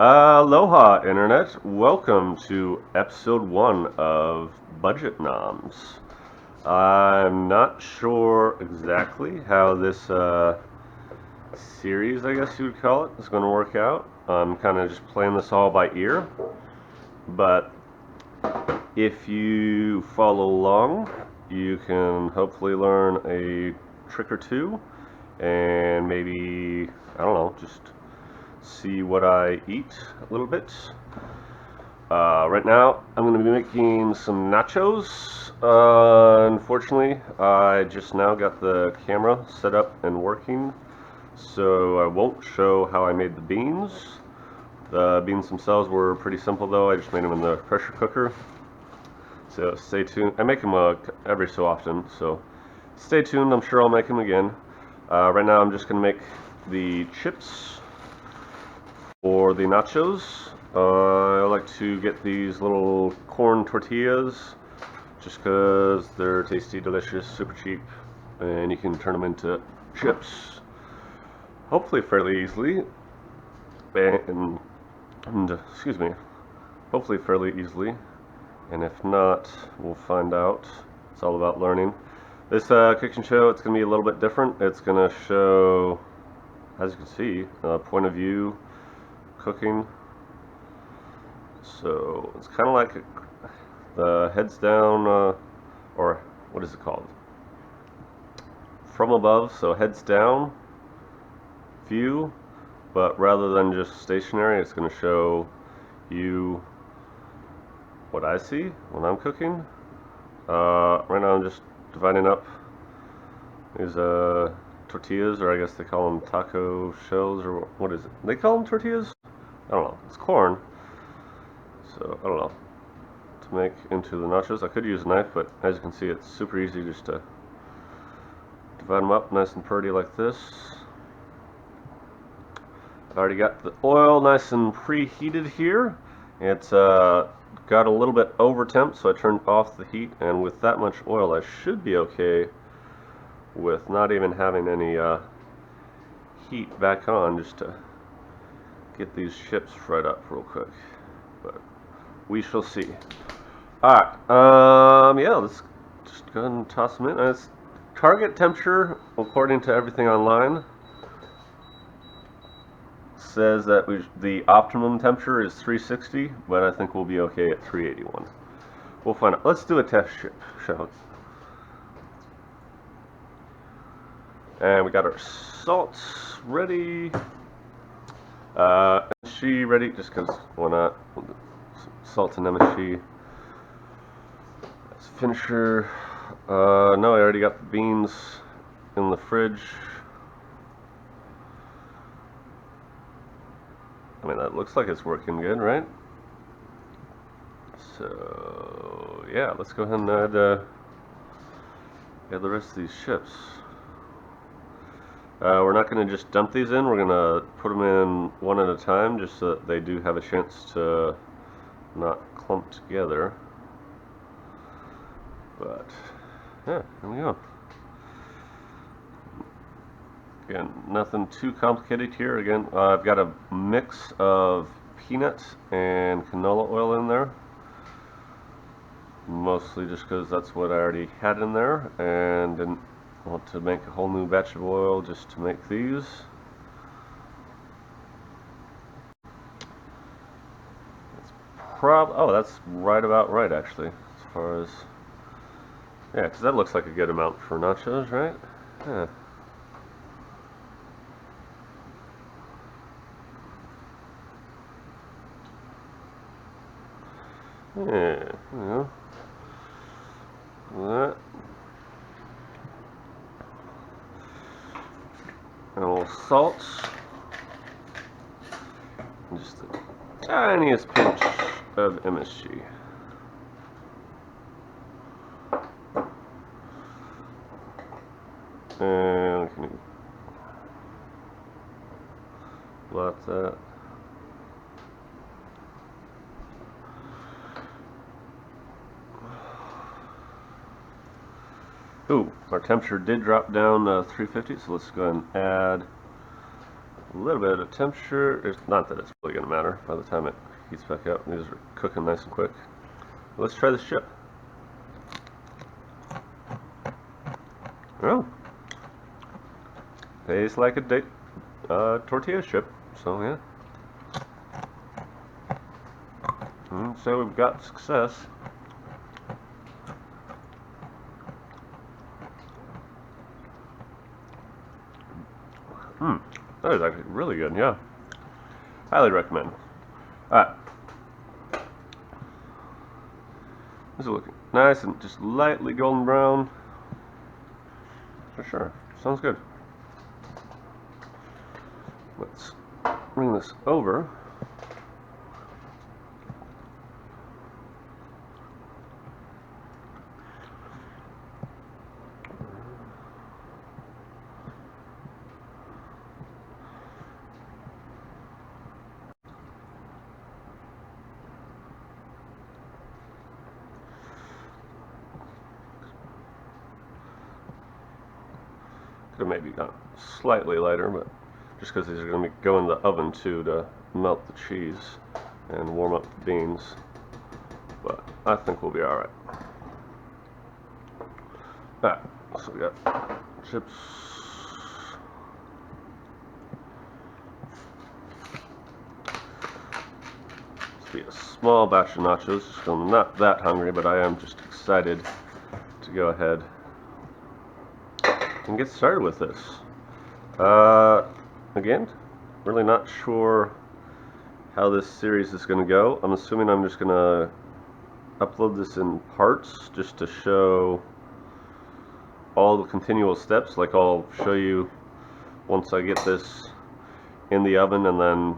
Aloha, Internet. Welcome to episode 1 of Budget Noms. I'm not sure exactly how this series, I guess you would call it, is going to work out. I'm kind of just playing this all by ear. But if you follow along, you can hopefully learn a trick or two and maybe, I don't know, just see what I eat a little bit. Right now, I'm going to be making some nachos. Unfortunately, I just now got the camera set up and working, so I won't show how I made the beans. The beans themselves were pretty simple though. I just made them in the pressure cooker. So stay tuned. I make them every so often, so stay tuned. I'm sure I'll make them again. Right now, I'm just going to make the chips for the nachos. I like to get these little corn tortillas just because they're tasty, delicious, super cheap, and you can turn them into chips hopefully fairly easily. Excuse me, hopefully fairly easily. And if not, we'll find out. It's all about learning. This kitchen show, it's going to be a little bit different. It's going to show, as you can see, point of view cooking. So it's kind of like the heads down, or what is it called? From above, so heads down view, but rather than just stationary, it's going to show you what I see when I'm cooking. Right now I'm just dividing up these tortillas, or I guess they call them taco shells, or what is it? They call them tortillas? I don't know. It's corn. So, I don't know. To make into the nachos, I could use a knife, but as you can see, it's super easy just to divide them up nice and pretty like this. I've already got the oil nice and preheated here. It's got a little bit over temp, so I turned off the heat, and with that much oil, I should be okay with not even having any heat back on, just to get these chips fried up real quick. But we shall see. Alright, yeah, let's just go ahead and toss them in. It's target temperature, according to everything online, says that the optimum temperature is 360, but I think we'll be okay at 381. We'll find out. Let's do a test chip, shall we? And we got our salt ready. MSG ready, just because why not? Salt and MSG. That's finisher. No, I already got the beans in the fridge. I mean, that looks like it's working good, right? So, yeah, let's go ahead and add the rest of these chips. We're not going to just dump these in, we're going to put them in one at a time, just so that they do have a chance to not clump together. But, yeah, here we go. Again, nothing too complicated here. Again, I've got a mix of peanut and canola oil in there. Mostly just because that's what I already had in there, and didn't want to make a whole new batch of oil just to make these. Oh, that's right about right, actually, as far as, yeah, because that looks like a good amount for nachos, right? Yeah. Yeah, you know, that. And a little salt. And just the tiniest pinch of MSG. And can you blot that? Ooh, our temperature did drop down 350, so let's go ahead and add A little bit of temperature. It's not that it's really going to matter by the time it heats back up. These are cooking nice and quick. Let's try this chip. Oh, tastes like a tortilla chip. So yeah. So we've got success. That is actually really good, yeah. Highly recommend. Alright. This is looking nice and just lightly golden brown. For sure. Sounds good. Let's bring this over. Could have maybe gone slightly lighter, but just because these are going to go in the oven too to melt the cheese and warm up the beans. But I think we'll be alright. Alright, so we got chips. This will be a small batch of nachos, so I'm not that hungry, but I am just excited to go ahead and get started with this. Again, really not sure how this series is going to go. I'm assuming I'm just going to upload this in parts just to show all the continual steps. Like I'll show you once I get this in the oven and then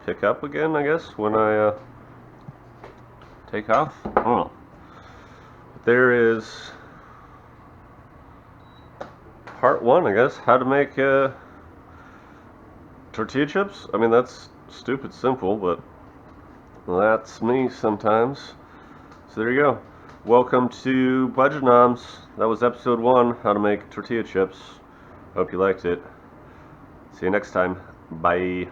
pick up again, I guess, when I take off. I don't know. There is part one, I guess, how to make tortilla chips. I mean, that's stupid simple, but that's me sometimes. So there you go. Welcome to Budget Noms. That was episode 1, how to make tortilla chips. Hope you liked it. See you next time. Bye.